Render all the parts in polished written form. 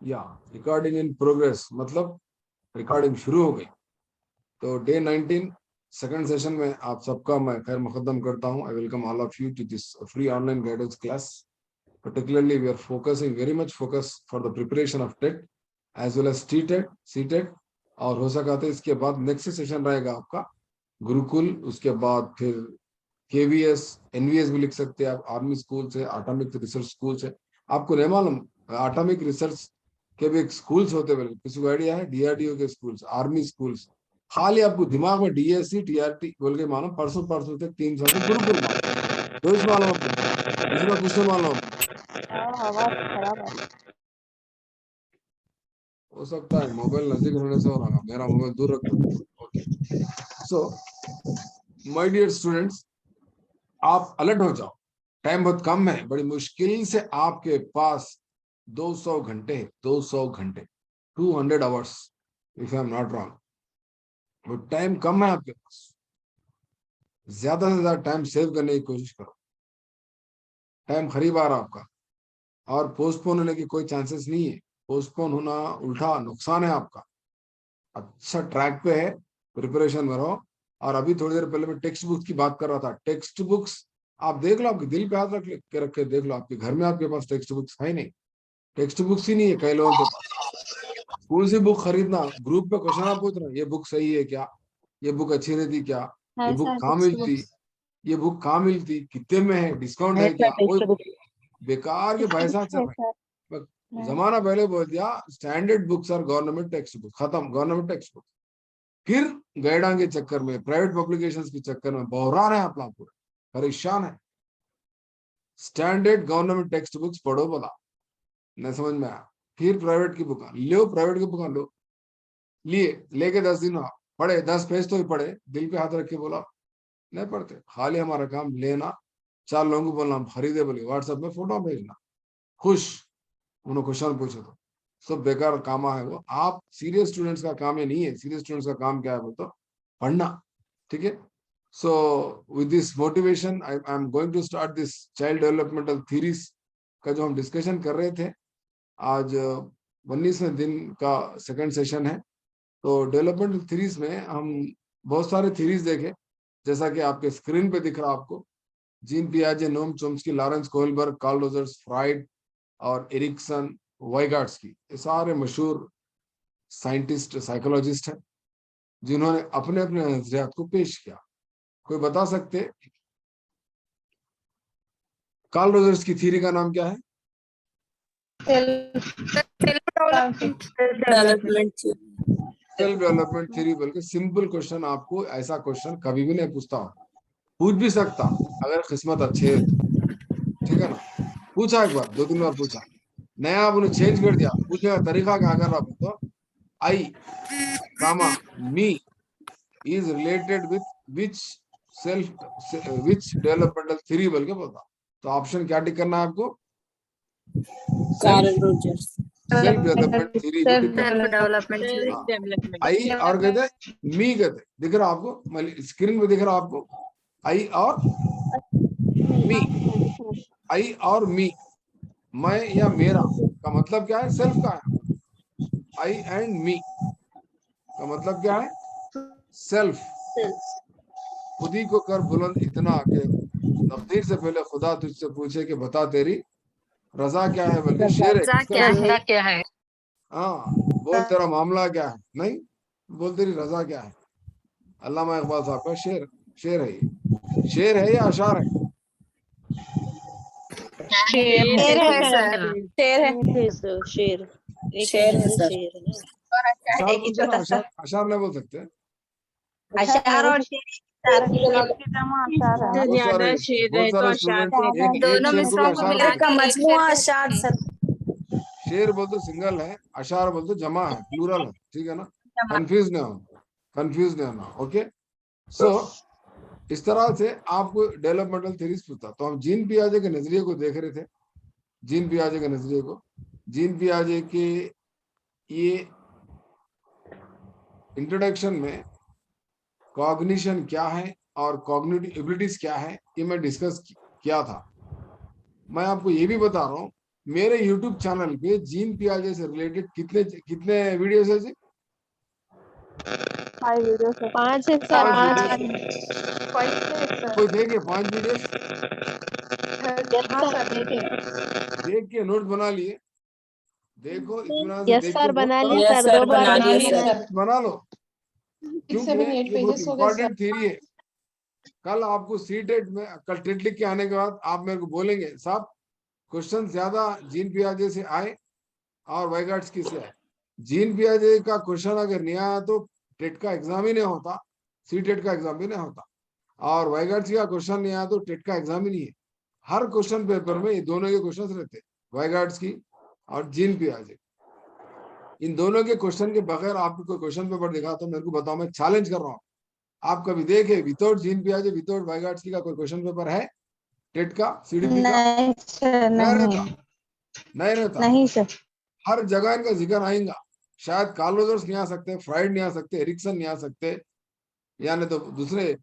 या recording in progress, मतलब recording शुरू हो गई। तो डे 19 सेकंड सेशन में आप सबका मैं खैर मुकद्दम करता हूं। I welcome all of you to this free online guidance class. Particularly, we are focusing very much focus for the preparation of TET as well as TTET, CTET। और हो सका तो इसके बाद नेक्स्ट सेशन रहेगा आपका गुरुकुल, उसके बाद फिर KVS, NVS भी लिख सकते हैं आप, आर्मी स्कूल से, एटॉमिक रिसर्च स्कूल से। आपको नहीं मालूम एटॉमिक रिसर्च के भी स्कूल्स होते हैं? किसी को आइडिया है? DRDO के स्कूल्स, आर्मी स्कूल्स। खाली आपको दिमाग में DSC TRT बोल के मालूम, परसों परसों से 3 साल से गुरुकुल मालूम, रोज मालूम आपको, दूसरा क्वेश्चन मालूम आपको। आवाज खराब है। हो सकता है मोबाइल नजदीक रहने से हो रहा, मेरा मोबाइल दूर रख दो। Okay, so my dear students, आप अलर्ट हो जाओ। टाइम बहुत कम है, बड़ी मुश्किल से आपके पास 200 घंटे, 200 घंटे, 200 hours if I am not wrong. वो टाइम कम है आपके पास, ज्यादा से ज्यादा टाइम सेव करने की कोशिश करो। टाइम करीब आ रहा आपका, और पोस्टपोन होने की कोई चांसेस नहीं है। पोस्टपोन होना उल्टा नुकसान है आपका। अच्छा ट्रैक पे है, प्रिपरेशन में रहो। और अभी थोड़ी देर पहले मैं टेक्स्ट बुक्स की बात कर रहा था। टेक्स्ट बुक्स आप देख लो, आपके दिल पे हाथ रख के देख लो, आपके घर में आपके पास टेक्स्ट बुक्स है नहीं? टेक्स्ट बुक्स ही नहीं है कई लोगों के पास। स्कूल से बुक खरीदना, ग्रुप पे क्वेश्चन आप पूछ रहे हैं, ये बुक सही है क्या, ये बुक अच्छी रहती क्या, ये ऐसा बुक है कहाँ टेक्स्ट मिलती, बुक्स। ये बुक कहाँ मिलती, कितने में है, डिस्काउंट है ऐसा क्या? वो टेक्स्ट बुक्स। बेकार के टेक्स्ट पैसा बुक्स चल रहे ऐसा हैं। है। जमाना पहले बोल दिया स्टैंडर्ड बुक्स और गवर्नमेंट टेक्स्ट बुक, खत्म गवर्नमेंट टेक्स्ट बुक। फिर गाइडा के चक्कर में, प्राइवेट पब्लिकेशंस के चक्कर में बौरा रहे हैं आप लोग, पूरे परेशान है। स्टैंडर्ड गवर्नमेंट टेक्स्ट बुक्स पढ़ो, बोला नहीं समझ में आया, फिर प्राइवेट की बुक लो, प्राइवेट की बुक लो, लिए लेके 10 दिन पढ़े, 10 पेज तो ही पढ़े, दिल पे हाथ रख के बोला नहीं पढ़ते। खाली हमारा काम लेना, 4 लोगों को बोलना हम खरीदे, बोले व्हाट्सएप में फोटो भेजना, खुश। उन्होंने क्वेश्चन पूछे तो सब बेकार काम है वो। आप सीरियस स्टूडेंट्स का काम ये नहीं है। सीरियस स्टूडेंट्स का काम क्या है वो तो पढ़ना, ठीक है। So with this motivation I am going to start this child developmental theories का जो हम डिस्कशन कर रहे थे। आज 19वें दिन का सेकंड सेशन है। तो डेवलपमेंटल थीरीज में हम बहुत सारे थीरीज देखे, जैसा कि आपके स्क्रीन पे दिख रहा आपको। जीन पियाजे, Noam Chomsky, Lawrence Kohlberg, Carl Rogers, Freud और एरिक्सन, वाइगार्ड्सकी, ये सारे मशहूर साइंटिस्ट, साइकोलॉजिस्ट हैं जिन्होंने अपने अपने नजरियात को पेश किया। कोई बता सकते कार्ल रोजर्स की थ्योरी का नाम क्या है? डेवलपमेंट। सेल्फ डेवलपमेंट थ्योरी बोल के सिंपल क्वेश्चन, आपको ऐसा क्वेश्चन कभी भी नहीं पूछता हूं, पूछ भी सकता अगर किस्मत अच्छे है तो, ठीक है ना। पूछा एक बार, 2 3 बार पूछा, नया आप उन्हें चेंज कर दिया, पूछने का तरीका क्या कर रहा तो I comma me is related with which self which developmental theory बोल के बोलता। तो ऑप्शन क्या टिक करना है आपको? Self Carl Rogers. Self development theory को टिक करना है। हाँ, डेवलपमेंट। आई और कहते मी कहते, दिख रहा आपको स्क्रीन पे, दिख रहा आपको आई और मी। आई और मी, मैं या मेरा का मतलब क्या है? सेल्फ का है। आई एंड मी का मतलब क्या है? सेल्फ। खुद ही को कर बुलंद इतना कि तकदीर से पहले खुदा तुझसे पूछे कि बता तेरी रजा क्या है, बल्कि शेर है, रजा किसका क्या शेर है? है? क्या है? हाँ, बोल तेरा मामला क्या है, नहीं बोल तेरी रजा क्या है। अल्लामा इकबाल साहब का शेर, शेर है ये। शेर है या अशार है? शेर शेर है है सर। सर। शेर है। शेर एक शेर है सर। शेर है ना। अशार बोलते ना, अशार अशार नहीं बोल सकते। अशार और शेर की जमा अशार है। बहुत सारे शेर है बहुत तो सारे अशार स्टूडेंट है। एक दोनों शेर को भी मिसरों को अशार मिला बोलते के हैं। एक शेर अशार सर। शेर बोल तो सिंगल है, अशार बोल तो जमा है, प्लूरल है, ठीक है ना। कंफ्यूज नहीं होना, कंफ्यूज नहीं होना, ओके। सो इस तरह से आपको डेवलपमेंटल थ्योरीज पूछता। तो हम जीन पियाजे के नजरिए को देख रहे थे, जीन पियाजे के नजरिए को। जीन पियाजे के ये इंट्रोडक्शन में कॉग्निशन क्या है और कॉग्निटिव एबिलिटीज क्या है, ये मैं डिस्कस किया था। मैं आपको ये भी बता रहा हूँ, मेरे YouTube चैनल पे जीन पियाजे से रिलेटेड कितने कितने वीडियोस है जी? 5 वीडियो सर। 5 है सर, 5 5 वीडियोस। सर। कोई देखे 5 वीडियोस? हाँ सर देखे। देख के नोट बना लिए? देखो इत्मीनान से यस देख के सर, नोट बना करो। लिए यस सर, सर, 2 बार बना बना लिए लिए। सर। बना लो, क्योंकि 678 ये बहुत पेजेस हो गए सर। इंपॉर्टेंट थ्योरी है। कल आपको सी टेट में, कल टेट लिख के आने के बाद आप मेरे को बोलेंगे साहब क्वेश्चन ज्यादा जीन पियाजे से आए और वाइगार्ड्स की से आए। जीन पियाजे का क्वेश्चन अगर नहीं आया तो टेट का एग्जाम ही नहीं होता, सी टेट का एग्जाम भी नहीं होता। और वाइगार्ड्स का क्वेश्चन नहीं आया तो टेट का एग्जाम ही नहीं है। हर क्वेश्चन पेपर में ये दोनों के क्वेश्चन रहते, वाइगार्ड्स की और जीन पियाजे। इन दोनों के क्वेश्चन के बगैर आपको कोई क्वेश्चन पेपर दिखा तो मेरे को बताओ, मैं चैलेंज कर रहा हूँ। आप कभी देखे विदाउट जीन पियाजे, विदाउट वाइगार्ड्स की का कोई क्वेश्चन पेपर है टेट का, सीडीपी का? नहीं सर, नहीं नहीं रहता, नहीं रहता। नहीं सर। हर जगह इनका जिक्र आएगा। शायद कार्ल रोजर्स नहीं आ सकते, फ्राइड नहीं आ सकते, एरिक्सन नहीं आ सकते, या नहीं तो दूसरे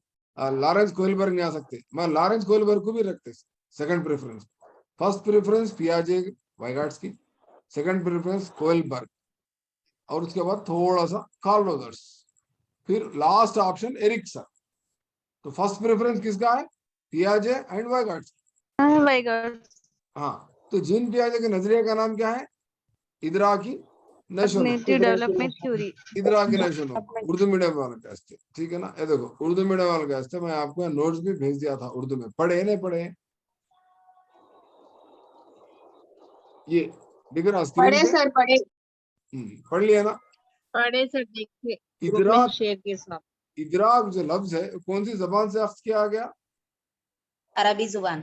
लॉरेंस कोइलबर्ग नहीं आ सकते। मैं लॉरेंस कोइलबर्ग को भी रखते सेकंड प्रेफरेंस। फर्स्ट प्रेफरेंस पियाजे वाइगार्ड्स की, सेकंड प्रेफरेंस कोइलबर्ग, और उसके बाद थोड़ा सा कार्ल रोजर्स, फिर लास्ट ऑप्शन एरिक्सन। तो फर्स्ट प्रेफरेंस किसका है? पियाजे एंड वाइगार्ड्स। हाँ माय गॉड। हाँ, तो जीन पियाजे के नजरिए का नाम क्या है? इदराकी नशोनुमा। Cognitive development theory. इदराकी नशोनुमा। उर्दू मीडियम वाले का हस्ते, ठीक है ना? ये देखो उर्दू मीडियम वाले का हस्ते, मैं आपको नोट्स भी भेज दिया था उर्दू में, पढ़े नहीं पढ़े? ये दिख रहा स्क्रीन पढ़े पे? सर, पढ़े। पढ़ लिया ना? पढ़े सर, देखिए इदराक, शेयर के साथ। इदराक जो लफ्ज है कौन सी जबान से अख्ज किया गया? अरबी जुबान।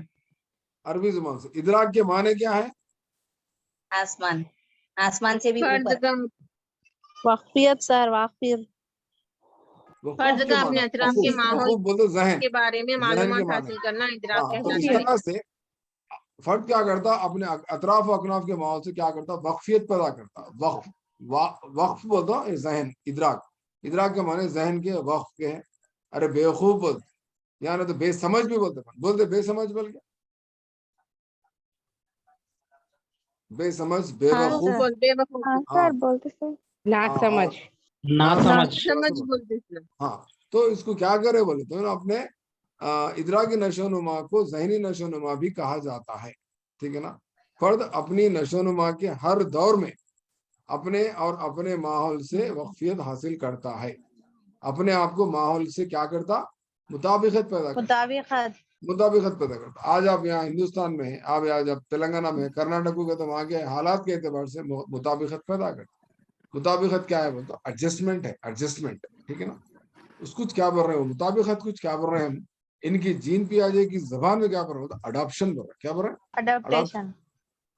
अरबी जुबान से। इदराक के माने क्या है? आसमान, आसमान से भी ऊपर। वाकफियत सर, वाकफियत। फर्द का अपने अतराफ के माहौल बोलते जहन, के बारे में जहन के मालूमात माने। हासिल करना इदराक हाँ, तो कहलाता इस है। तरह से फर्द क्या करता? अपने अतराफ और अकनाफ के माहौल से क्या करता? वक्फियत पैदा करता। वक्फ, वक्फ बोलता है जहन। इदराक, इदराक के माने जहन के, वक्फ के हैं। अरे बेवकूफ बोलते, यानी तो बेसमझ भी बोलते बेसमझ बोल के, बेसमझ, बेवकूफ। बेवकूफ। हाँ हाँ, सर, बोलते सर। ना हाँ, समझ। ना समझ बोलते सर। हाँ, तो इसको क्या करे बोले तो अपने इदराकी नशोनुमा को जहनी नशोनुमा भी कहा जाता है, ठीक है ना? फर्द अपनी नशोनुमा के हर दौर में अपने और अपने माहौल से वक्फियत हासिल करता है। अपने आप को माहौल से क्या करता? मुताबिकत पैदा करता, मुताबिकत पैदा करता। आज आप यहाँ हिंदुस्तान में हैं, आप आज आप तेलंगाना में, कर्नाटक के, तो वहाँ के हालात के एतबार से मुताबिकत पैदा करता। मुताबिकत क्या है बोलते? एडजस्टमेंट है, एडजस्टमेंट, ठीक है ना? उसको क्या बोल रहे हो? मुताबिकत कुछ क्या बोल रहे हैं हम? इनकी जीन पियाजे की जबान में क्या बोल रहे हैं? अडॉप्शन बोल रहे हैं। क्या बोल रहे हैं? अडॉप्टेशन।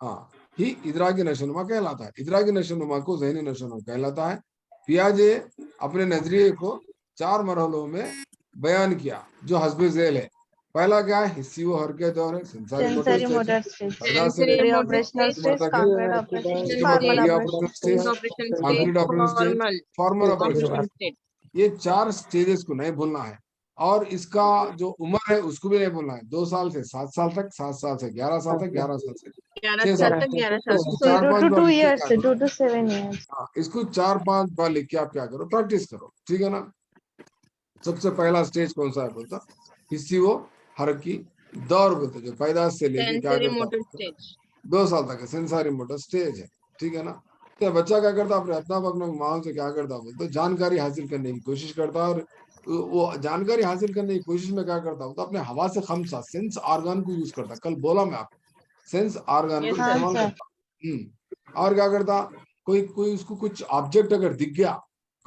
हाँ, ही इदराकी नशोनुमा कहलाता है। इदराकी नशोनुमा को जहनी नशोनुमा कहलाता है। पियाजे अपने नजरिए को 4 मरहलों में बयान किया जो हस्बे झेल है। पहला क्या है? हिस्सी व हरकत और sensory sensory motor motor stage, stage, पैदा से सेंसरी प्री लेकर motor operational stage, stage, corporate operation, उसके बाद formal pre operation operation stage, operation concrete stage, operation stage, formal formal operation operation stage. Stage. ये 4 स्टेजेस को नहीं भूलना है। और इसका जो उम्र है उसको भी नहीं भूलना है। 2 साल से 7 साल तक, 7 साल से 11 साल तक, 11 साल से 11 6 साल साल तक, 11 साल इसको तक। 4-5 2 to बार 2 लिख के years, क्या करो? 2 to 7 years। हाँ, इसको 4-5 बार लिख के आप क्या करो? प्रैक्टिस करो, ठीक है ना? सबसे पहला स्टेज कौन सा है बोलता? हिस्सी वो हर की दौर बोलते, जो पैदाश से लेके क्या सेंसरी करता मोटर बोलते? स्टेज। 2 साल तक सेंसरी मोटर स्टेज है, ठीक है ना? तो बच्चा क्या करता? अपने अपना माहौल से क्या करता बोलते? जानकारी हासिल करने की कोशिश करता, और वो जानकारी हासिल करने की कोशिश में क्या करता होता? अपने हवा से खमसा सेंस ऑर्गन को यूज करता। कल बोला मैं आपको, सेंस ऑर्गन को Yes, sir. इस्तेमाल करता। और क्या करता? कोई कोई उसको कुछ ऑब्जेक्ट अगर दिख गया,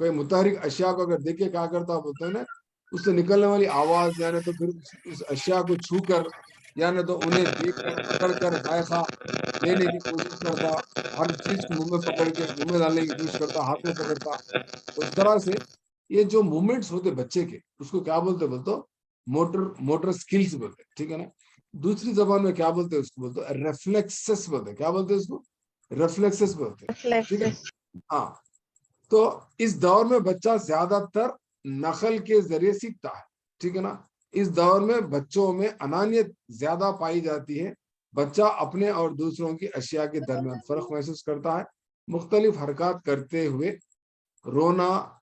कोई मुतहरिक अशिया को अगर देख के क्या करता बोलते हैं ना, उससे निकलने वाली आवाज, यानी तो फिर उस अशिया को छू कर, यानी तो उन्हें देख कर, पकड़ कर जायका लेने की कोशिश करता। हर चीज को मुंह में पकड़ के मुंह में डालने की कोशिश करता, हाथ में पकड़ता। उस तरह से ये जो मूवमेंट्स होते बच्चे के, उसको क्या बोलते बोलते? मोटर मोटर स्किल्स बोलते, ठीक है ना? दूसरी जबान में क्या बोलते हैं उसको? बोलते रेफ्लेक्सेस बोलते। क्या बोलते हैं उसको? रेफ्लेक्सेस बोलते, ठीक है? हाँ, तो इस दौर में बच्चा ज्यादातर नकल के जरिए सीखता है, ठीक है ना? इस दौर में बच्चों में अनानियत ज्यादा पाई जाती है बच्चा अपने और दूसरों की अशिया के दरमियान फर्क महसूस करता है, मुख्तलिफ हरकत करते हुए रोना,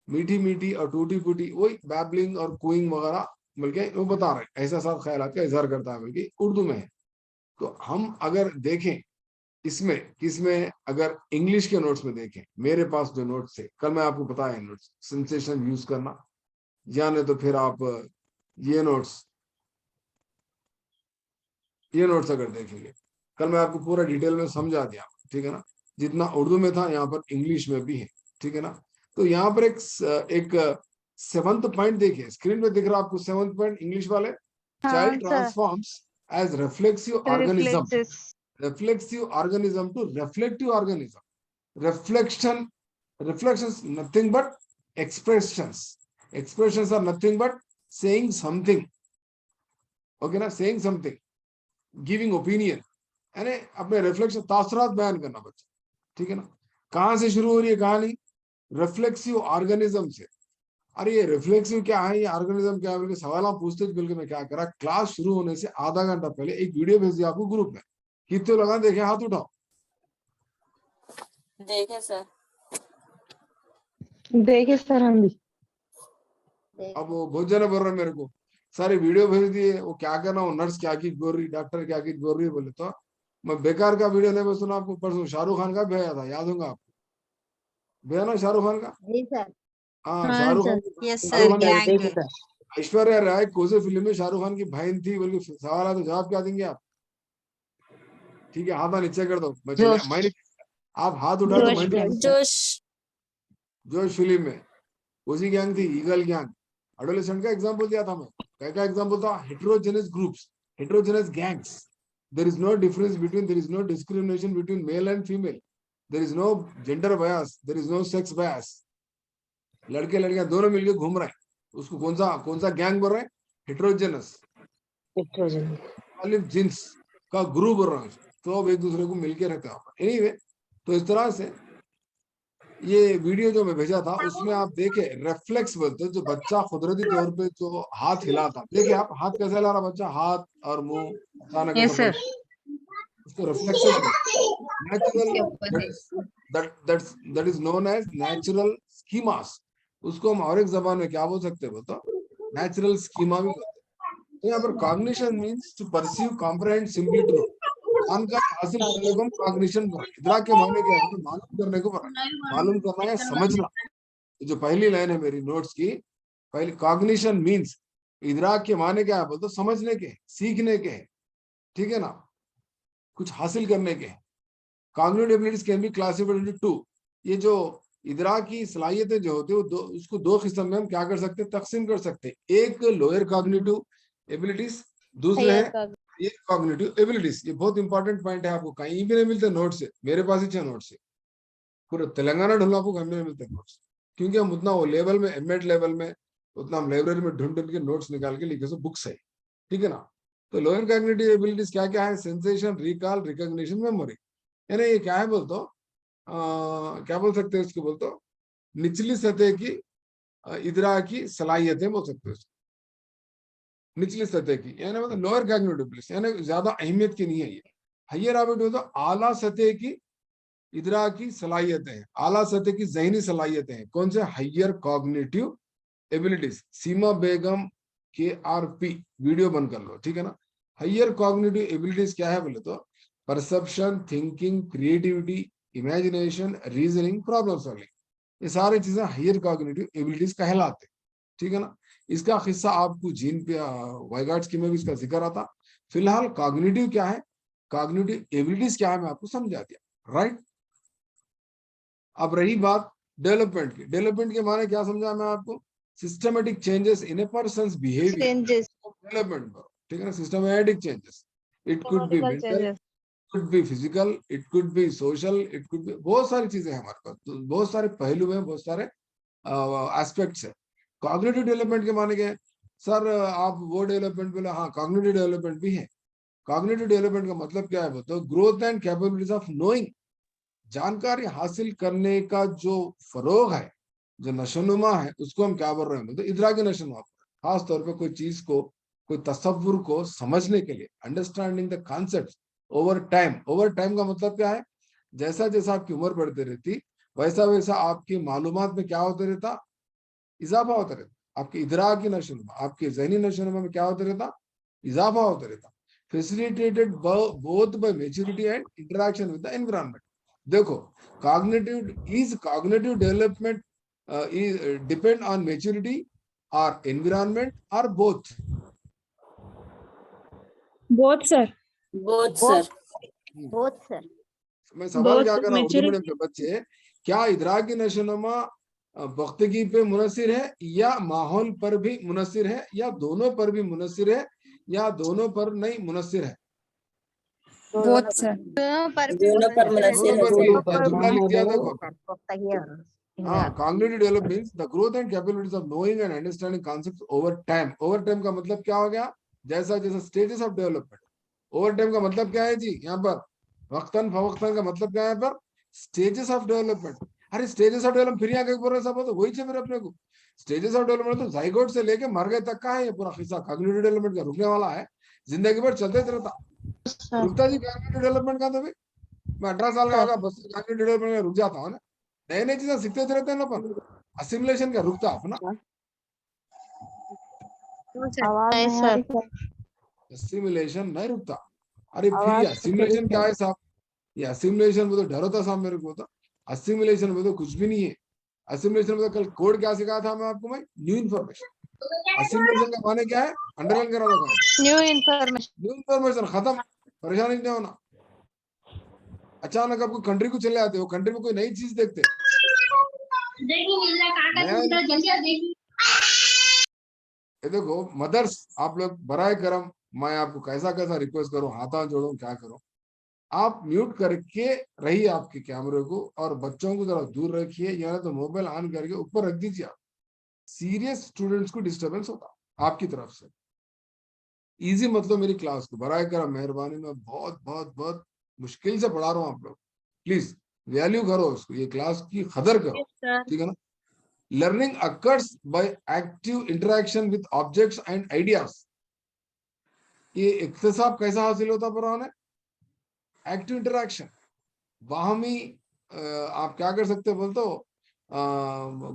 मीठी मीठी और टूटी फूटी, वही बैबलिंग और कूइंग वगैरह बल्कि वो बता रहे हैं, ऐसा सब ख्यालात का इजहार करता है, बल्कि उर्दू में है। तो हम अगर देखें इसमें किसमें, अगर इंग्लिश के नोट्स में देखें, मेरे पास जो नोट्स थे कल मैं आपको बताया नोट्स, सेंसेशन यूज करना, या नहीं तो फिर आप ये नोट्स अगर देखेंगे, कल मैं आपको पूरा डिटेल में समझा दिया, ठीक है ना, जितना उर्दू में था यहाँ पर इंग्लिश में भी है, ठीक है ना। तो यहाँ पर एक 7th पॉइंट देखिए, स्क्रीन पे दिख रहा है आपको 7th पॉइंट इंग्लिश वाले, हाँ child sir, transforms as reflexive organism, reflexes, reflexive organism to reflective organism. Reflections nothing but expressions. Expressions are nothing but saying something. Okay ना, saying something, giving opinion, यानी अपने रिफ्लेक्शन तासरात बयान करना बच्चा, ठीक है ना। कहाँ से शुरू हो रही है कहानी? रिफ्लेक्सिव ऑर्गेनिज्म से। अरे ये रिफ्लेक्सिव क्या है, ये ऑर्गेनिज्म क्या है, बल्कि सवाल आप पूछते थे, बल्कि मैं क्या करा, क्लास शुरू होने से आधा घंटा पहले एक वीडियो भेज दिया आपको ग्रुप में, कितने लगा देखे, हाथ उठाओ। देखे सर, देखे सर हम भी। अब वो बहुत जने बोल रहे मेरे को, सारे वीडियो भेज दिए, वो क्या करना, वो नर्स क्या की बोल रही, डॉक्टर क्या की बोल रही, बोले तो मैं बेकार का वीडियो नहीं, मैं सुना आपको परसों शाहरुख खान का भेजा था, याद होगा आपको, भेजा ना शाहरुख खान का? जी सर। हाँ, हाँ Shahrukh sir. Khan, yes Shahrukh sir, Khan thank you. Aishwarya Rai कौन से फिल्म में शाहरुख खान की बहन थी, बल्कि सवाल है तो जवाब क्या देंगे आप? ठीक है, हाथ नीचे कर दो, मैं जोश। मैंने, आप हाथ उठा तो जोश मैंने, फिल्म। जोश, जोश फिल्म में उसी गैंग थी, ईगल गैंग। एडोलेसेंट का एग्जांपल दिया था मैं, क्या एग्जांपल था, heterogeneous groups, heterogeneous gangs, there is no difference between, there is no discrimination between male and female, there is no gender bias, there is no sex bias, लड़के लड़कियां दोनों मिलकर घूम रहे हैं, उसको कौन सा गैंग बोल रहे हैं? हेटेरोजेनस, मुख्तलिफ जिन्स का ग्रुप बोल रहे हैं, तो अब एक दूसरे को मिलके रहते हैं। एनीवे, तो इस तरह से ये वीडियो जो मैं भेजा था उसमें आप देखे, रेफ्लेक्स बोलते हैं, जो बच्चा कुदरती तौर पे जो हाथ हिलाता, देखिए आप हाथ कैसे हिला रहा बच्चा, हाथ और मुंह अचानक यस ऐसा, सर। उसको reflexes natural, that is known as natural schemas, उसको हम और एक जबान में क्या बोल सकते हैं बोलते, नेचुरल स्कीमा भी बोलते हैं। तो यहाँ पर cognition means to perceive, comprehend, simply to know, जानकारी हासिल करने को हम कॉग्निशन बोल रहे हैं। इदराक के माने क्या है? मालूम करने को बोल रहे हैं, मालूम करना या समझना। जो पहली लाइन है मेरी नोट्स की, पहली, कॉग्निशन मीन्स, इदराक के माने क्या है बोलते, समझने के, सीखने के, ठीक है ना, कुछ हासिल करने के। Cognitive abilities can be classified into 2। ये जो इदराक की सलाहियतें जो होती है, वो उसको 2 किस्म में हम क्या कर सकते हैं, तकसीम कर सकते हैं। एक लोअर कॉग्निटिव एबिलिटीज, दूसरे है ये कॉग्निटिव एबिलिटीज। ये बहुत इंपॉर्टेंट पॉइंट है, आपको कहीं भी नहीं मिलते नोट से, मेरे पास ही 6 नोट से, पूरे तेलंगाना ढूंढ आपको कहीं नहीं मिलते नोट्स, क्योंकि हम उतना वो लेवल में, एमएड लेवल में उतना हम लाइब्रेरी में ढूंढ ढूंढ के नोट्स निकाल के लिखे, सो बुक्स है, ठीक है ना। तो लोअर कॉग्निटिव एबिलिटीज क्या क्या है? Sensation, recall, recognition, memory. यानी ये क्या है बोलते हो, क्या बोल सकते हैं उसको, बोलते हो निचली सतह की इदराक की सलाहियतें बोल सकते हो, निचली सतह की, यानी मतलब लोअर कॉग्निटिव एबिलिटीज, यानी ज्यादा अहमियत की नहीं है ये। हायर एबिलिटी तो आला सतह की इदराक की सलाहियतें हैं, आला सतह की ज़हनी सलाहियतें हैं। कौन से? Higher cognitive abilities. Seema Begum के आरपी वीडियो बंद कर लो, ठीक है ना। हायर कॉग्निटिव एबिलिटीज क्या है बोले तो, perception, thinking, creativity, imagination, reasoning, problem solving, ये सारी चीजें हायर कॉग्निटिव एबिलिटीज कहलाते, ठीक है ना। इसका किस्सा आपको जीन पे वाइगाट्स्की में भी इसका जिक्र आता। फिलहाल कॉग्निटिव क्या है, कॉग्निटिव एबिलिटीज क्या है, मैं आपको समझा दिया, राइट। अब रही बात डेवलपमेंट की, डेवलपमेंट के माने क्या समझा मैं आपको, systematic changes in A persons behaviour, changes, development, ठीक है ना, systematic changes. It could be mental, changes, could be physical, it could be social, it could be, बहुत सारी चीजें हैं हमारे पास, तो बहुत सारे पहलू हैं, बहुत सारे एस्पेक्ट्स है। कॉग्निटिव डेवलपमेंट के माने क्या? सर आप वो डेवलपमेंट बोले, हाँ कॉग्निटिव डेवलपमेंट भी है। कॉग्निटिव डेवलपमेंट का मतलब क्या है बोलते हो, growth and capabilities of knowing, जानकारी हासिल करने का जो फरोग है, जो नशोनुमा है, उसको हम क्या बोल रहे हैं बोलते, इदराकी नशोनुमा। खास तौर पे कोई चीज को, कोई तसव्वुर को समझने के लिए, understanding the concept over time का मतलब क्या है, जैसा जैसा आपकी उम्र बढ़ती रहती वैसा वैसा आपकी मालूमात में क्या होते रहता, इजाफा होता रहता। आपकी इदराक की नशोनुमा, आपकी ज़हनी नशोनुमा में क्या होता रहता, इजाफा होता रहता। Facilitated both by maturity and interaction with the environment. देखो, cognitive development depend on maturity और एनवायरनमेंट और both? Both, sir. Both sir. Both sir. मैं सवाल Both क्या कर रहा हूँ, उर्दू maturity- मीडियम के बच्चे, क्या इदराक की नशोनुमा वक्तगी पे मुनसिर है या माहौल पर भी मुनसिर है या दोनों पर भी मुनसिर है या दोनों पर नहीं मुनसिर है? Both, sir. दोनों पर दोनों पर मुनसिर दोनों है पर भी। सर। जुमला लिख दिया देखो। वक्तगी और हाँ, cognitive development means the growth and capabilities of knowing and understanding concepts over time. Over time का मतलब क्या हो गया, जैसा जैसा stages of development. Over time का मतलब क्या है जी, यहाँ पर वक्तन फवक्तन का मतलब क्या है यहाँ पर, stages of development. अरे stages of development फिर यहाँ कहीं पर सब तो वही चाहिए अपने को। stages of development तो जाइगोट से लेके मर गए तक का है ये पूरा किस्सा। cognitive development का रुकने वाला है, जिंदगी भर चलते रहता। रुकता जी cognitive development का तो भी मैं 18 साल का होगा बस cognitive development में रुक जाता हूँ ना। नए नई चीजें सीखते रहते हैं ना, पर असिमुलेशन का रुकता अपना, नहीं, sir. असिमुलेशन नहीं रुकता। अरे फिर ये असिमुलेशन क्या है साहब, ये असिमुलेशन में तो डर होता साहब मेरे को, तो असिमुलेशन में तो कुछ भी नहीं है। असिमुलेशन में तो कल कोड क्या सिखाया था मैं आपको, मैं न्यू इन्फॉर्मेशन। असिमुलेशन का माने क्या है, अंडरलाइन करा रखा है, New information. न्यू इन्फॉर्मेशन, खत्म, परेशानी नहीं होना। अचानक आपको कंट्री को चले आते हो, कंट्री में कोई नई चीज देखते, ये देखो मदर्स, आप लोग बराए करम, मैं आपको कैसा कैसा रिक्वेस्ट करूं, हाथा जोड़ूं, क्या करूं, आप म्यूट करके रहिए आपके कैमरे को और बच्चों को जरा दूर रखिए, या तो मोबाइल ऑन करके ऊपर रख दीजिए। आप सीरियस स्टूडेंट्स को डिस्टरबेंस होता आपकी तरफ से। इजी मतलब मेरी क्लास को बराए करम, मेहरबानी, मैं बहुत बहुत बहुत मुश्किल से पढ़ा रहा हूँ, आप लोग प्लीज वैल्यू करो उसको, ये क्लास की कदर करो, ठीक है ना। Learning occurs by active interaction with objects and ideas. ये इक्तिसाब कैसा हासिल होता पुराने, एक्टिव इंटरेक्शन, बाहमी आप क्या कर सकते हो बोलते हो,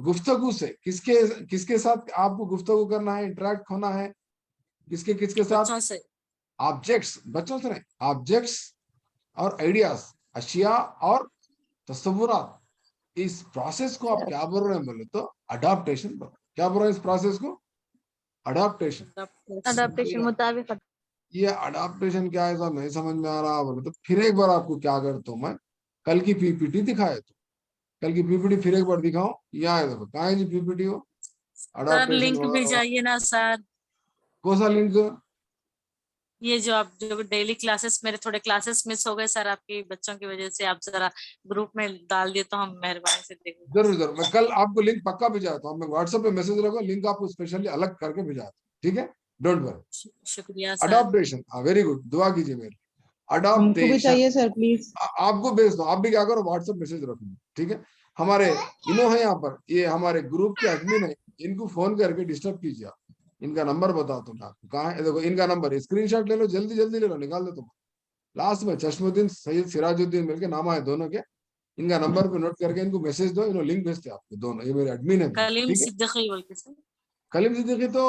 गुफ्तगू से, किसके किसके साथ आपको गुफ्तगू करना है, इंटरेक्ट होना है, किसके किसके साथ, ऑब्जेक्ट्स, बच्चों से नहीं, ऑब्जेक्ट्स और आइडियाज, अशिया और तस्वुरात। इस प्रोसेस को आप क्या बोल रहे हैं बोले तो अडॉप्टेशन बोल, क्या बोल रहे हैं इस प्रोसेस को, अडॉप्टेशन। अडॉप्टेशन मुताबिक। ये अडॉप्टेशन क्या है साहब नहीं समझ में आ रहा बोले तो फिर एक बार आपको क्या करता हूँ मैं, कल की पीपीटी दिखाए तो, कल की पीपीटी फिर एक बार दिखाओ, यहाँ है देखो, कहाँ है जी पीपीटी हो, अडॉप्टेशन लिंक भेजाइए ना सर, कौन सा लिंक, ये जो आप जो डेली क्लासेस, मेरे थोड़े क्लासेस मिस हो गए सर आपकी बच्चों की वजह से, आप जरा ग्रुप में डाल दिए तो हम मेहरबानी से देखेंगे। जरूर जरूर, मैं कल आपको लिंक पक्का भिजाता हूँ, मैं व्हाट्सएप पे मैसेज रखो, लिंक आपको स्पेशली अलग करके भिजाता हूँ, ठीक है, डोंट वरी। शुक्रिया सर। अडॉप्टेशन, वेरी गुड, दुआ कीजिए मेरी। हमको भी चाहिए अडॉप्टेशन सर प्लीज। आपको भेज दो, आप भी क्या करो व्हाट्सएप मैसेज रखो, ठीक है। हमारे इनो है यहाँ पर, ये हमारे ग्रुप के एडमिन है, इनको फोन करके डिस्टर्ब कीजिए आप, इनका नंबर बताता हूँ आपको, कहाँ है देखो इनका नंबर, स्क्रीनशॉट ले लो, जल्दी जल्दी ले लो, निकाल दो तुम, लास्ट में चश्मुद्दीन सैयद सिराजुद्दीन मिलके नाम है दोनों के, इनका नंबर पे नोट करके इनको मैसेज दो, इन्होंने लिंक भेजते आपको दोनों, ये मेरे एडमिन है, कलीम ठीक है। सिद्दीकी बोल के सर, कलीम सिद्दीकी तो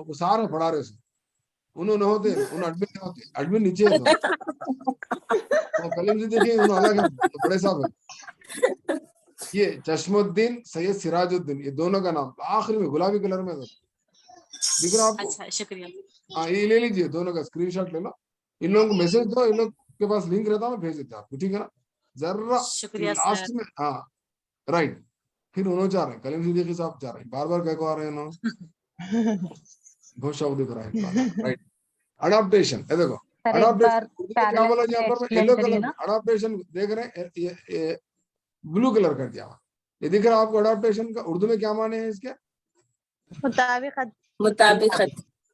वो सारे पढ़ा रहे से, उन्होंने होते, उन्होंने एडमिन नहीं होते, एडमिन नीचे है तो कलीम सिद्दीकी उन्होंने अलग है, तो बड़े साहब है। ये चश्मुद्दीन सैयद सिराजुद्दीन, ये दोनों का नाम आखिरी में गुलाबी कलर में दिख रहा आपको। अच्छा शुक्रिया। हाँ ये ले लीजिए, दोनों का स्क्रीनशॉट ले लो, इन लोगों को मैसेज दो, इन लोग के पास लिंक रहता है, भेज देते आपको, ठीक है ना। जरा शुक्रिया लास्ट सर। में, हाँ राइट, फिर उन्होंने जा रहे हैं, कलीम सिद्दीकी साहब जा रहे हैं, बार बार कह को आ रहे हैं ना, बहुत शौक दिख रहा है, राइट। अडॉप्टेशन, ये देखो अडॉप्टेशन क्या बोला यहाँ पर, येलो कलर में अडॉप्टेशन देख रहे हैं, ये ब्लू कलर कर दिया, ये दिख रहा है आपको। अडॉप्टेशन का उर्दू में क्या माने हैं इसके, मुताबिक मुताबिक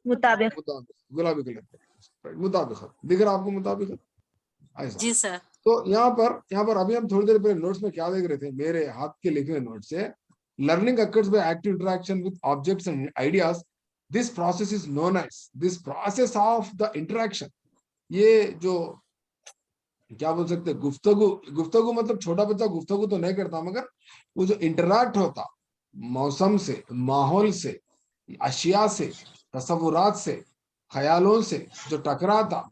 मुताबिक गुलाबी कलर, मुताबिक दिख रहा है आपको, मुताबिक ऐसा। जी सर। तो यहाँ पर अभी हम थोड़ी देर पहले नोट्स में क्या देख रहे थे, मेरे हाथ के लिखे हुए नोट्स से, learning occurs by active interaction with objects and ideas this process is known as this process of the interaction. ये जो क्या बोल सकते हैं, गुफ्तगू मतलब छोटा बच्चा गुफ्तगू तो नहीं करता, मगर वो जो इंटरैक्ट होता मौसम से, माहौल से, अशिया से, तसव्वुरात से, ख्यालों से जो टकराता,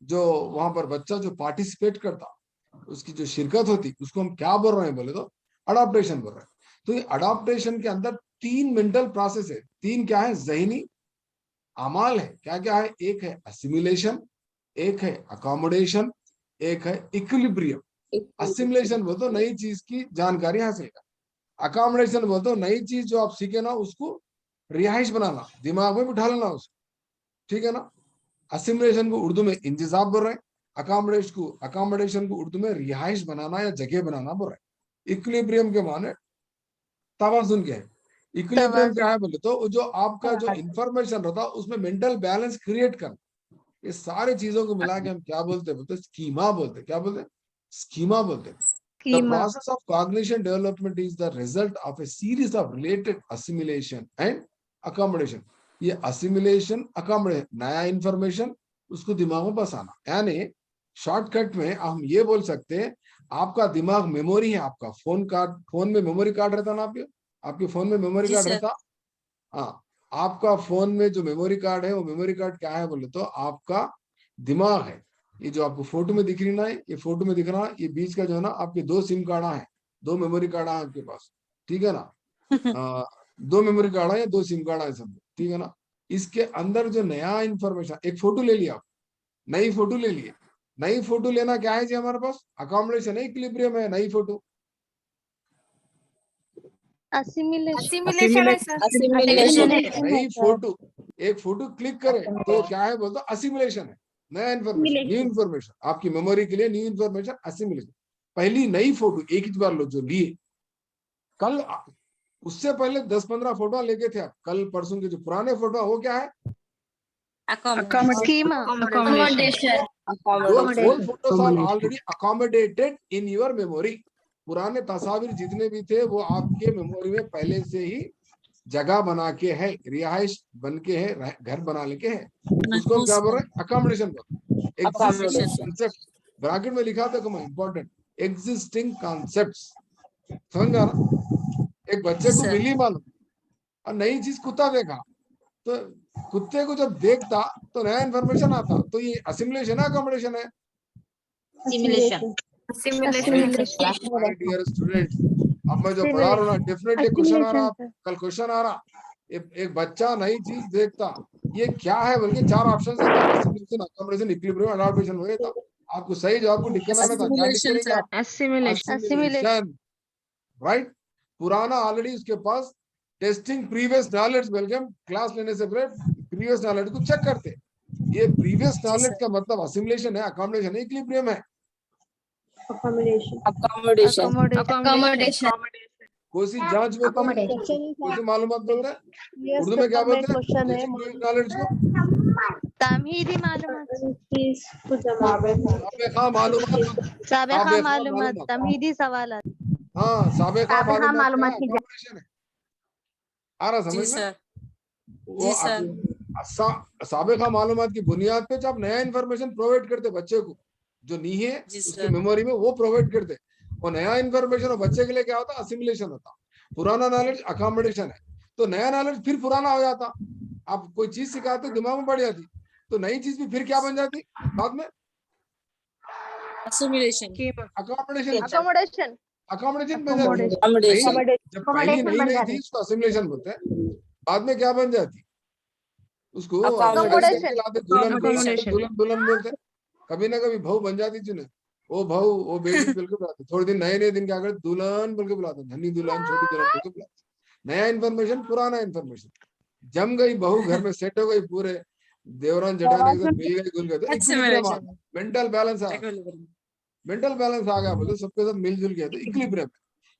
जो वहां पर बच्चा जो पार्टिसिपेट करता, उसकी जो शिरकत होती, उसको हम क्या बोल रहे हैं बोले तो अडॉप्टेशन बोल रहे हैं। तो ये अडॉप्टेशन के अंदर 3 मेंटल प्रोसेस है। 3 क्या है? ज़हनी अमाल है। क्या क्या है? एक है असिमिलेशन, एक है अकोमोडेशन, एक है इक्विलिब्रियम। असिमिलेशन बोलते हो नई चीज की जानकारी हासिल करना, अकोमोडेशन बोलते हो नई चीज जो आप सीखे ना उसको रिहाइश बनाना, दिमाग में बिठा लेना उसको, ठीक है ना। असिमिलेशन को उर्दू में इंतजाम बोल रहे हैं, अकोमोडेशन को उर्दू में रिहाइश बनाना या जगह बनाना बोल रहे हैं। इक्विलिब्रियम के माने तवाज़ुन क्या है? इक्विलिब्रियम क्या है बोले तो जो आपका जो इंफॉर्मेशन रहता है उसमें मेंटल बैलेंस क्रिएट करना। ये सारे चीजों को मिला के हम क्या बोलते हैं? स्कीमा बोलते हैं। क्या बोलते हैं? स्कीमा बोलते हैं। The process of cognition development is the result of a series of related assimilation and accommodation. ये assimilation, accommodation, नया इंफॉर्मेशन उसको दिमाग में बसाना। यानी शॉर्टकट में हम ये बोल सकते हैं, आपका दिमाग मेमोरी है। आपका फोन में मेमोरी कार्ड रहता ना, आपके फोन में मेमोरी कार्ड रहता। हाँ, आपका फोन में जो मेमोरी कार्ड है वो मेमोरी कार्ड क्या है बोले तो आपका दिमाग है। ये जो आपको फोटो में दिख रही ना, ये फोटो में दिख रहा, ये बीच का जो है ना, आपके 2 सिम कार्ड है, 2 मेमोरी कार्ड है आपके पास, ठीक है ना। 2 मेमोरी कार्ड है या 2 सिम कार्ड है सब, ठीक है ना। इसके अंदर जो नया इंफॉर्मेशन, एक फोटो ले लिया आप, नई फोटो ले लिए। नई फोटो लेना क्या है जी हमारे पास? अकोमोडेशन है, इक्विलिब्रियम है। नई फोटो असिमिलेशन है सर। नई फोटो, एक फोटो क्लिक करे तो क्या है बोलते? असिमिलेशन है, नया इंफॉर्मेशन, न्यू इंफॉर्मेशन आपकी मेमोरी के लिए, न्यू इंफॉर्मेशन, असिमिलेशन। पहली नई फोटो एक ही बार लो जो लिए, कल उससे पहले 10-15 फोटो लेके थे आप, कल परसों के जो पुराने फोटो वो क्या है? Those photos are already accommodated in your memory. पुराने तस्वीर जितने भी थे वो आपके मेमोरी में पहले से ही जगह बना के है, रिहाइश बन के है, घर बना लेके है। उसको हम क्या बोल रहे हैं? अकोमोडेशन बोलते हैं। कॉन्सेप्ट ब्रैकेट में लिखा था इंपॉर्टेंट, एग्जिस्टिंग कॉन्सेप्ट्स। समझ आ रहा? एक बच्चे को बिल्ली मालूम और नई चीज कुत्ता देखा, तो कुत्ते को जब देखता तो नया इंफॉर्मेशन आता, तो ये असिमिलेशन है, अकोमोडेशन है? सिमुलेशन। डियर स्टूडेंट्स, अब मैं जो पढ़ा रहा हूँ ना, डेफिनेटली क्वेश्चन आ रहा, कल क्वेश्चन आ रहा। एक बच्चा नई चीज देखता, ये क्या है बोल के 4 ऑप्शन देता, असिमिलेशन, अकोमोडेशन, इक्विलिब्रियम, अडॉप्टेशन हो था। आपको सही जवाब को लिखना था, क्या लिखेंगे आप? Assimilation, right. पुराना ऑलरेडी उसके पास टेस्टिंग प्रीवियस नॉलेज बोल के हम क्लास लेने से पहले प्रीवियस नॉलेज को चेक करते। ये प्रीवियस नॉलेज का मतलब असिमिलेशन है, अकोमोडेशन है, इक्विलिब्रियम है? कोई जांच बोलते हैं, कोई मालूमात बोलते हैं, उर्दू में क्या बोलते हैं नॉलेज को? तमहीदी मालूमात, साबिक़ा मालूमात, तमहीदी सवालात। हाँ, साबिक़ा मालूमात है, आ रहा समझ में? वो साबिक़ा मालूमात की बुनियाद पे जब नया इंफॉर्मेशन प्रोवाइड करते बच्चे को, जो नहीं है उसकी मेमोरी में, वो प्रोवाइड करते। और नया इंफॉर्मेशन और बच्चे के लिए क्या होता? असिमिलेशन होता। पुराना नॉलेज अकोमोडेशन है। तो नया नॉलेज फिर पुराना हो जाता। आप कोई चीज सिखाते दिमाग में बढ़ जाती, तो नई चीज भी फिर क्या बन जाती बाद में? अकोमोडेशन बन जाती। जब पहली नई थी उसको असिमिलेशन बोलते हैं, बाद में क्या बन जाती? उसको दुल्हन बोलते। कभी ना कभी बहू बन जाती चुने, वो बहू वो बेटी बोल के बुलाते। थोड़े दिन नए दिन क्या करते? दुल्हन बोल के बुलाते, धनी दुल्हन, छोटी दुल्हन बोल के बुलाते। नया इन्फॉर्मेशन, पुराना इन्फॉर्मेशन, जम गई बहू, घर में सेट हो गई, पूरे देवरान जटाने के साथ मिल गई, घुल गए, मेंटल बैलेंस आ गया, बोले सबके साथ मिलजुल गया, तो इक्विलिब्रियम।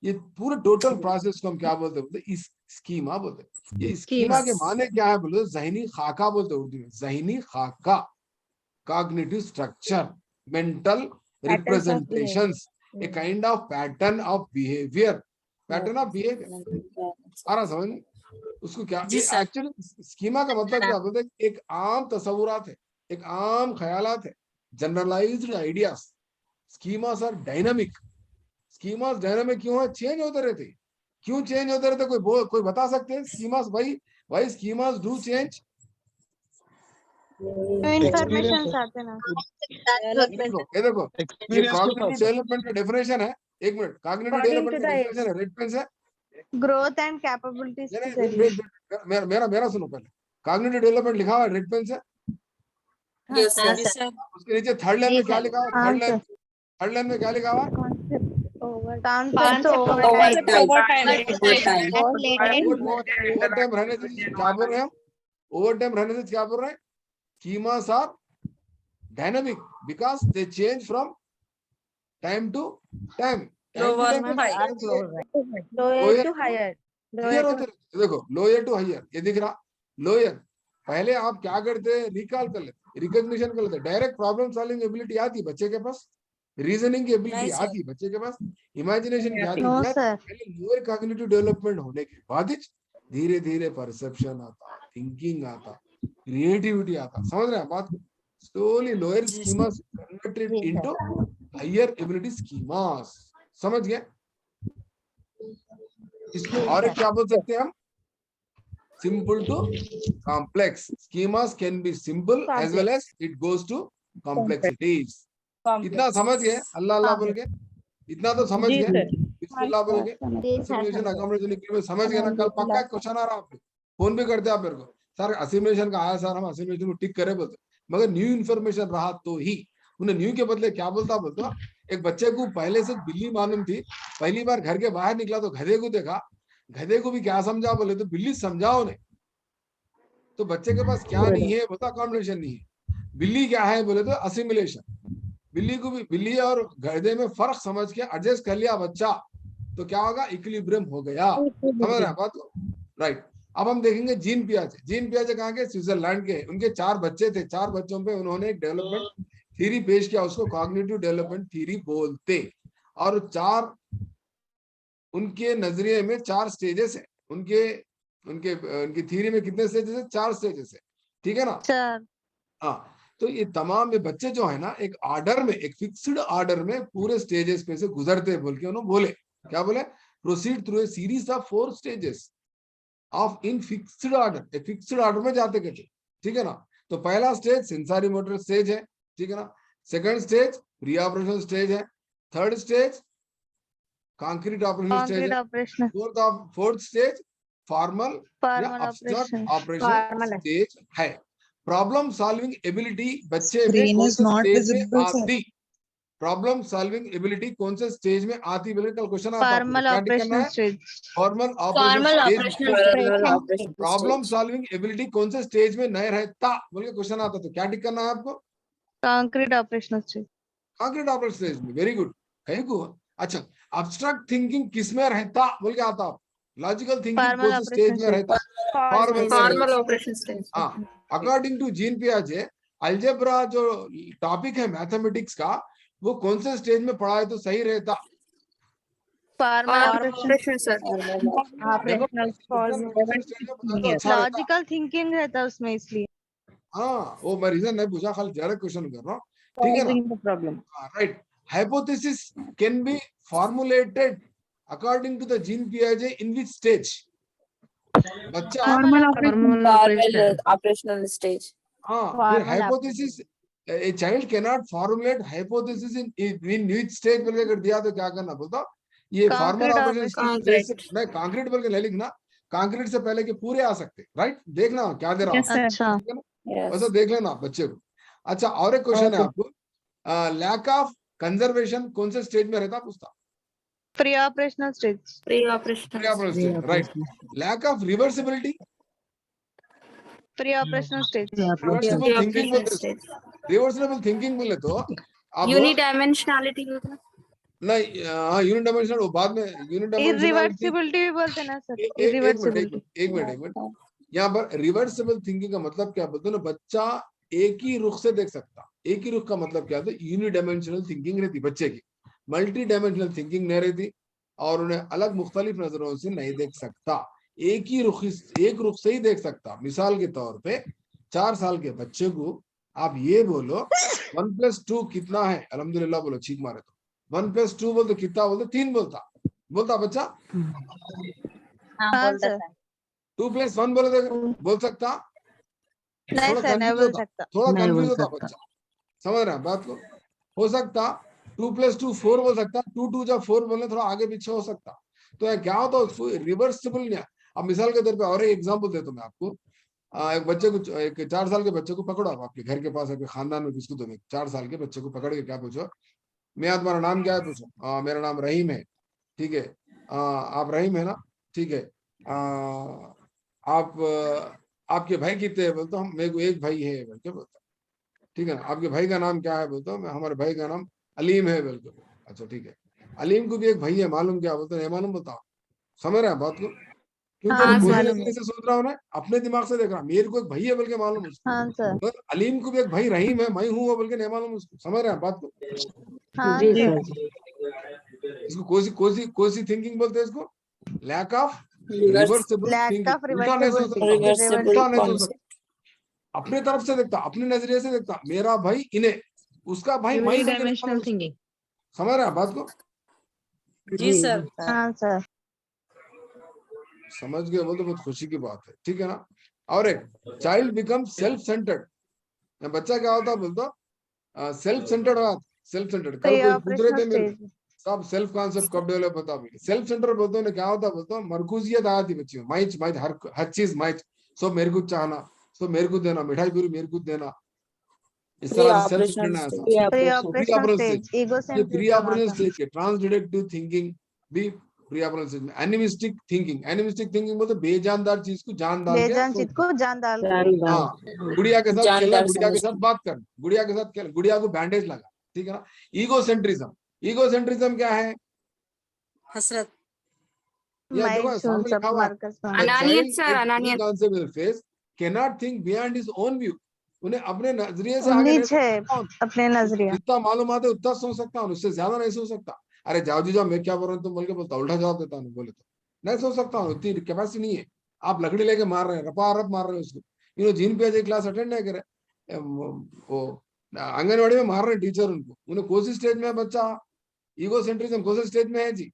ये पूरे टोटल प्रोसेस को हम क्या बोलते? इस स्कीमा बोलते। ये स्कीमा के माने क्या है बोले? ज़हनी खाका बोलते उर्दू में, ज़हनी खाका, cognitive structure, mental representations, a kind of pattern of behavior, आ रहा समझ में? उसको क्या जी सर। एक्चुअली स्कीमा का मतलब क्या होता है? एक आम तस्वुरात है, एक आम ख्यालात है, generalized ideas. Schemas are dynamic. Schemas dynamic क्यों है? चेंज होते रहते हैं। क्यों चेंज होते रहते? कोई बता सकते हैं? स्कीमास भाई स्कीमास डू चेंज। इंफॉर्मेशन आते ना ये देखो ये कॉग्निटिव डेवलपमेंट का डेफिनेशन है। एक मिनट, कॉग्निटिव डेवलपमेंट का डेफिनेशन है, रेड पेन से। ग्रोथ एंड कैपेबिलिटीज नहीं, नहीं, मेरा सुनो पहले। कॉग्निटिव डेवलपमेंट लिखा हुआ है रेड पेन से। Yes sir. उसके नीचे थर्ड लाइन में क्या लिखा हुआ है? थर्ड लाइन में क्या लिखा हुआ है? ओवर टाइम रहने से क्या बोल रहे हैं हम? ओवर टाइम रहने से क्या बोल रहे हैं? Schemas are dynamic because they change from time to time. Lower में लोअर टू हायर, क्लियर होते रहते। देखो लोअर टू हायर, ये दिख रहा लोअर। पहले आप क्या करते हैं? रिकॉल कर लेते, रिकॉग्निशन कर लेते, डायरेक्ट प्रॉब्लम सॉल्विंग एबिलिटी आती बच्चे के पास, रीजनिंग की एबिलिटी नहीं सर। आती बच्चे के पास, इमेजिनेशन की आती नो है। सर। पहले लोअर कॉग्निटिव डेवलपमेंट होने के बाद धीरे धीरे परसेप्शन आता, थिंकिंग आता, क्रिएटिविटी आता। समझ रहे हैं बात को? स्लोली लोअर जी schemas converted into higher ability schemas. समझ गए? इसको और एक क्या बोल सकते हैं हम? Simple to complex. Schemas can be simple as well as it goes to complexities. इतना समझ गए? अल्लाह अल्लाह बोल के इतना तो समझ गए? बिस्मिल्लाह बोल के असिमिलेशन अकोमोडेशन में समझ गए ना? कल पक्का क्वेश्चन आ रहा आपको, फोन भी करते आप मेरे को, सर असिमिलेशन का आया सर, हम असिमिलेशन को टिक करे बोलते, मगर न्यू इन्फॉर्मेशन रहा तो ही। उन्हें न्यू के बदले क्या बोलता एक बच्चे को पहले से बिल्ली मालूम थी, पहली बार घर के बाहर निकला तो गधे को देखा, गधे को भी क्या समझा बोले तो बिल्ली समझाओ ने। तो बच्चे के पास क्या नहीं है? बता, अकोमोडेशन नहीं है। बिल्ली क्या है बोले तो असिमिलेशन। बिल्ली को भी, बिल्ली और गधे में फर्क समझ के एडजस्ट कर लिया बच्चा तो क्या होगा? इक्विलिब्रियम हो गया। समझ रहे हैं बात को? राइट। अब हम देखेंगे जीन पियाजे। जीन पियाजे कहाँ के? स्विट्जरलैंड के। उनके 4 बच्चे थे, 4 बच्चों पे उन्होंने एक डेवलपमेंट थ्योरी पेश किया, उसको कॉग्निटिव डेवलपमेंट थ्योरी बोलते। और 4 उनके नजरिए में 4 स्टेजेस है। उनके उनके उनकी थ्योरी में कितने स्टेजेस है? 4 स्टेजेस है। ठीक है ना? सर हाँ, तो ये तमाम ये बच्चे जो है ना, एक ऑर्डर में, एक फिक्स्ड ऑर्डर में पूरे स्टेजेस पे से गुजरते बोल के उन्होंने बोले। क्या बोले? Proceed through a series of 4 stages of in fixed order. एक फिक्स्ड ऑर्डर में जाते कहते। ठीक है ना? तो पहला स्टेज सेंसरी मोटर स्टेज है। ठीक है ना? Second stage pre operational stage है। Third stage concrete operational stage है। फोर्थ स्टेज फॉर्मल या एब्स्ट्रैक्ट ऑपरेशन स्टेज है। प्रॉब्लम सॉल्विंग एबिलिटी बच्चे में कौन से स्टेज में आती? प्रॉब्लम सॉल्विंग एबिलिटी कौन से स्टेज में आती? बोले कल क्वेश्चन आता है, फॉर्मल क्या टिक करना ऑपरेशनल है? Stage, formal formal operation operation problem solving ability कौन से स्टेज में नहीं रहता बोल के क्वेश्चन आता, तो क्या टिक करना है आपको? Concrete operational stage, concrete operation stage में। वेरी गुड, कहीं को। अच्छा, एब्स्ट्रैक्ट थिंकिंग किस में रहता बोल के आता? लॉजिकल थिंकिंग कौन से स्टेज में रहता? Formal operation stage. हाँ, अकॉर्डिंग टू जीन पियाजे अलजेब्रा जो टॉपिक है मैथमेटिक्स का, वो कौन से स्टेज में पढ़ाए तो सही रहता? Operation sir. लॉजिकल थिंकिंग रहता है उसमें, इसलिए। हाँ, वो मैं रीजन नहीं पूछा, खाली डायरेक्ट क्वेश्चन कर रहा हूँ। ठीक है ना? Right. Hypothesis can be formulated according to the Jean पियाजे इन विच स्टेज? बच्चा ऑपरेशनल स्टेज। हाँ, फिर hypothesis a child can not formulate hypothesis in which stage बोल के कर दिया तो क्या करना बोलता? ये फॉर्मल ऑपरेशन स्टेज नहीं, कंक्रीट बोल के नहीं लिखना। कंक्रीट से पहले के पूरे आ सकते। राइट, देखना क्या दे रहा हूँ। अच्छा, वैसा देख लेना बच्चे को। अच्छा, और एक क्वेश्चन है आपको, लैक ऑफ कंजर्वेशन कौन से स्टेज में रहता पूछता? Pre operational stage, pre operational stage. Right. Lack of reversibility, pre operational stage, reversible thinking बोलते। रिवर्सिबल थिंकिंग बोले तो आप यूनिडायमेंशनलिटी नहीं, हाँ यूनिट डायमेंशनल वो बाद में। यूनिट डायमेंशनल इरिवर्सिबिलिटी भी बोलते हैं ना सर, एक मिनट यहाँ पर रिवर्सिबल थिंकिंग का मतलब क्या बोलते हैं ना? बच्चा एक ही रुख से देख सकता। एक ही रुख का मतलब क्या होता है? यूनिडायमेंशनल थिंकिंग रहती बच्चे की, मल्टी डायमेंशनल थिंकिंग नहीं रहती, और उन्हें अलग मुख्तलिफ नजरों से नहीं देख सकता। एक रुख से ही देख सकता। मिसाल के तौर पे 4 साल के बच्चे को आप ये बोलो 1+2 कितना है, अल्हम्दुलिल्लाह बोलो, चीख मारे तो 1+2 बोलते कितना बोलते 3 बोलता बच्चा। हाँ हाँ बोलता सर। था। 2+1 बोल सकता? नहीं थोड़ा सर, नहीं कंफ्यूज बोल होता, सकता। थोड़ा नहीं कंफ्यूज बोल होता सकता। बच्चा, समझ रहे हैं बात को। हो सकता 2+2 4 बोल सकता, 2 जब 4 बोलने थोड़ा आगे पीछे हो सकता। तो ये क्या होता है उसको रिवर्सिबल नहीं। अब मिसाल के तौर पे और एक एग्जांपल देता हूं मैं आपको। एक बच्चे को, एक 4 साल के बच्चे को पकड़ो आप आपके घर के पास, आपके खानदान में किसको दो, 4 साल के बच्चे को पकड़ के क्या पूछो, मियां तुम्हारा नाम क्या है, पूछो। मेरा नाम रहीम है, ठीक है। आप रहीम है ना, ठीक है। आप आपके भाई कितने हैं, बोलते हम, मेरे को एक भाई है बोल के बोलता, ठीक है ना। आपके भाई का नाम क्या है, बोलता हूँ हमारे भाई का नाम अलीम है बोल के। अच्छा ठीक है, अलीम को भी एक भाई है, मालूम क्या, बोलते नहीं मालूम, बताओ। समझ रहे हैं बात को? क्योंकि हाँ वो कोई सर। नजरिए से सोच रहा हूँ ना, अपने दिमाग से देख रहा, मेरे को एक भाई है बोल के मालूम उसको, हाँ सर। मगर अलीम को भी एक भाई रहीम है, मैं हूँ वो बोल के नहीं मालूम उसको। समझ रहे हैं बात को? हाँ जी सर। सर जी। इसको कोसी थिंकिंग बोलते हैं इसको, lack of reversible lack thinking. Of उल्टा नहीं सोच सकता, रिवर्सिबल। उल्टा नहीं सोच सकता, अपने तरफ से देखता, अपने नजरिए से देखता, मेरा भाई इन्हें, उसका भाई मैं ही बोल के नहीं मालूम उसको। थिंकिंग। समझ रहे हैं बात को? जी सर। हाँ सर। समझ गए बोल तो बहुत खुशी की बात है, ठीक है ना। और एक चाइल्ड बिकम सेल्फ सेंटर्ड, बच्चा क्या होता है बोलता, सेल्फ सेंटर्ड हो, सेल्फ सेंटर्ड। कल प्री कोई पूछ रहे ऑपरेशनल थे मेरे स्टेज। सब सेल्फ कॉन्सेप्ट कब डेवलप होता है, सेल्फ सेंटर बोलते हैं क्या होता है, बोलता हूँ मरकूजियत आती बच्चियों, माइच माइच, हर चीज माइच, सब मेरे को चाहना, सब मेरे को देना, मिठाई पूरी मेरे को देना, इस तरह से सेल्फ सेंटर्ड है ऐसा। Pre pre operational operation stage, stage, ये प्री ईगोसेंट्रिज्म ऑपरेशन आता। स्टेज के ट्रांसडिडक्टिव थिंकिंग भी प्री ऑपरेशन स्टेज में। एनिमिस्टिक थिंकिंग, एनिमिस्टिक थिंकिंग बोलते बेजानदार चीज को जान डाल के बेजान सोच। चित को जान डाल के। हाँ, गुड़िया के साथ खेलना, गुड़िया के साथ बात करना, गुड़िया के साथ खेल, गुड़िया को बैंडेज लगा, ठीक है ना। ईगोसेंट्रिज्म, ईगोसेंट्रिज्म क्या है, हसरत। यह मैं देखो सुन सामने सब लिखा हुआ है, Marcus A अनानियत child sir, with अनानियत। concept will face cannot think beyond his own view। उन्हें अपने नजरिए से आगे नहीं उम्मीद सोच है सकता हूँ। अपने नजरिया। जितना मालूम आता है उतना सोच सकता हूँ, उससे ज्यादा नहीं सोच सकता। अरे जाओ जी जाओ, मैं क्या बोल रहा हूँ तुम बोल के बोलता, उल्टा जवाब देता हूँ बोले तो नहीं सोच सकता हूँ, इतनी कैपेसिटी नहीं है। आप लकड़ी लेके मार रहे हैं, रपा रप मार रहे हैं उसको। जीन पे क्लास अटेंड नहीं करे, वो आंगनवाड़ी में मार रहे हैं टीचर उनको। उन्हें कौन सी स्टेज में है बच्चा, ईगो सेंट्रिज्म कौन सी स्टेज में है जी,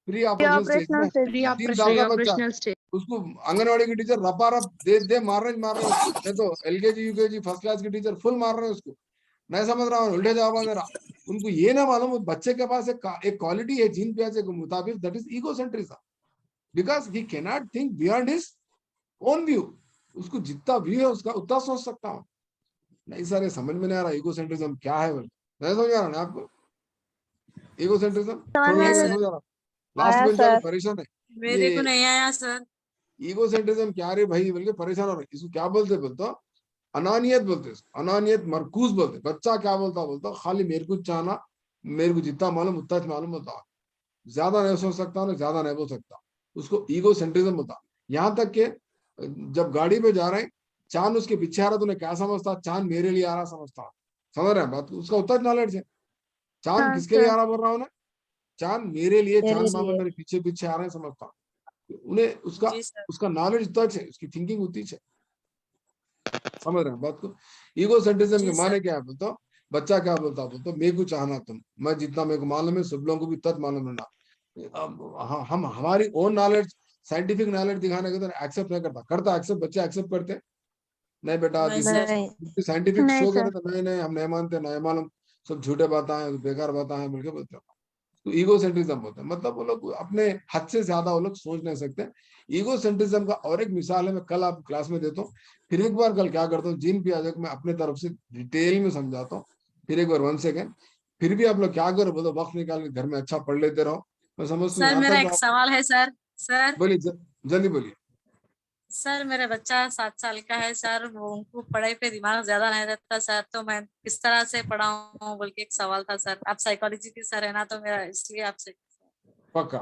प्री ऑपरेशन स्टेज ऑपरेशनल में। स्टेज। 3 साल का बच्चा, उसको आंगनवाड़ी की टीचर रपा रप दे मार रहे हैं उसको, नहीं तो एलकेजी यूकेजी फर्स्ट क्लास की टीचर फुल मार रहे हैं उसको। नहीं समझ रहा हूँ, उल्टे जवाब दे रहा। उनको ये ना मालूम बच्चे के पास एक क्वालिटी है जीन पियाजे के मुताबिक, that is egocentrism, because he can not think beyond his own view. उसको जितना व्यू है उसका उतना सोच सकता हूँ। नहीं सर ये समझ में नहीं आ रहा ईगोसेंट्रिज्म क्या है, बोल नहीं समझ आ रहा ना आपको ईगोसेंट्रिज्म, समझ थोड़ा में नहीं सर, समझ आ रहा। लास्ट आया बेंच वाले सर। परेशान है, मेरे को ये नहीं आया सर। ईगोसेंट्रिज्म क्या रे भाई बोल के परेशान हो रहे। इसको क्या बोलते अनानियत बोलते, अनानियत मरकूज बोलते। बच्चा क्या बोलता खाली मेरे को चाहना, मेरे को जितना मालूम उतना मालूम होता, ज्यादा नहीं सोच सकता ना ज्यादा नहीं बोल सकता, उसको ईगो सेंट्रिज्म होता। यहाँ तक के जब गाड़ी पे जा रहे हैं, चांद उसके पीछे आ रहा, तूने क्या समझता, चांद मेरे लिए आ रहा समझता। समझ रहे हैं बात, उसका उतना नॉलेज है। चांद हाँ किसके लिए सर। आ रहा बोल रहा हूँ ना, चांद मेरे लिए, मेरे चांद बाबा लिए। मेरे पीछे पीछे आ रहे हैं समझता। उन्हें उसका जी सर। उसका नॉलेज उतना है, उसकी थिंकिंग उतनी है। समझ रहे हैं बात को? ईगो सेंट्रिज्म के जी सर। माने क्या है बोलता, बच्चा क्या बोलता मेरे को चाहना तुम, मैं जितना मेरे को मालूम है सब लोगों को भी तत् मालूम है ना। अब हम हमारी ओन नॉलेज, साइंटिफिक नॉलेज दिखाने के तो एक्सेप्ट नहीं करता एक्सेप्ट, बच्चे एक्सेप्ट करते नहीं बेटा, नहीं दिस सर। नहीं। साइंटिफिक नहीं शो सर। करे तो नहीं हम नहीं मानते, नहीं मालूम, सब झूठे बातें हैं, बेकार बातें हैं बोल के बोलते हैं। तो ईगो सेंट्रिज्म बोलते हैं, मतलब वो लोग अपने हद से ज्यादा वो लोग सोच नहीं सकते। ईगो सेंट्रिज्म का और एक मिसाल है, मैं कल आप क्लास में देता हूँ, फिर एक बार कल क्या करता हूँ, जीन पियाजे को मैं अपने तरफ से डिटेल में समझाता हूँ। फिर एक बार 1 सेकेंड, फिर भी आप लोग क्या करो बोलो, वक्त निकाल के घर में अच्छा पढ़ लेते रहो। मैं समझता हूँ सर यहाँ मेरा तक एक आप सवाल है सर। सर बोलिए, जल्दी बोलिए। सर मेरा बच्चा 7 साल का है सर, वो उनको पढ़ाई पे दिमाग ज्यादा नहीं रहता सर, तो मैं किस तरह से पढ़ाऊं बोल के एक सवाल था सर। आप साइकोलॉजी के सर है ना, तो मेरा इसलिए आपसे। पक्का,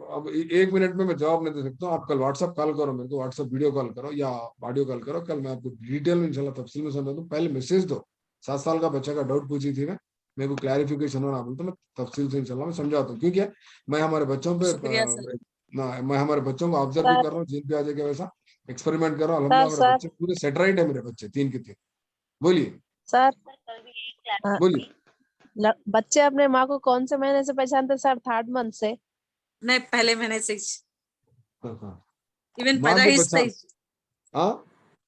अब 1 मिनट में मैं जवाब नहीं दे सकता हूँ। आप कल व्हाट्सअप कॉल करो मेरे को, व्हाट्सअप वीडियो कॉल करो या ऑडियो कॉल करो, कल मैं आपको डिटेल में इंशाल्लाह तफसील में समझा दूँ। पहले मैसेज दो, 7 साल का बच्चा का डाउट पूछी थी मैं, मेरे को क्लैरिफिकेशन होना बोलते, मैं तफसील से इंशाल्लाह मैं समझाता हूँ। क्योंकि मैं हमारे बच्चों पे शुक्रिया सर। ना मैं हमारे बच्चों को ऑब्जर्व भी कर रहा हूँ, जिन पे आ जाएगा वैसा एक्सपेरिमेंट कर रहा हूँ। अल्हम्दुलिल्लाह मेरे बच्चे पूरे सेटराइट है, मेरे बच्चे 3 के 3। बोलिए सर बोलिए। बच्चे अपने माँ को कौन से महीने से पहचानते सर? 3rd मंथ से? नहीं, पहले महीने से ही, हाँ, हाँ। इवन माँ को पैदाइश से पहचान ही। हाँ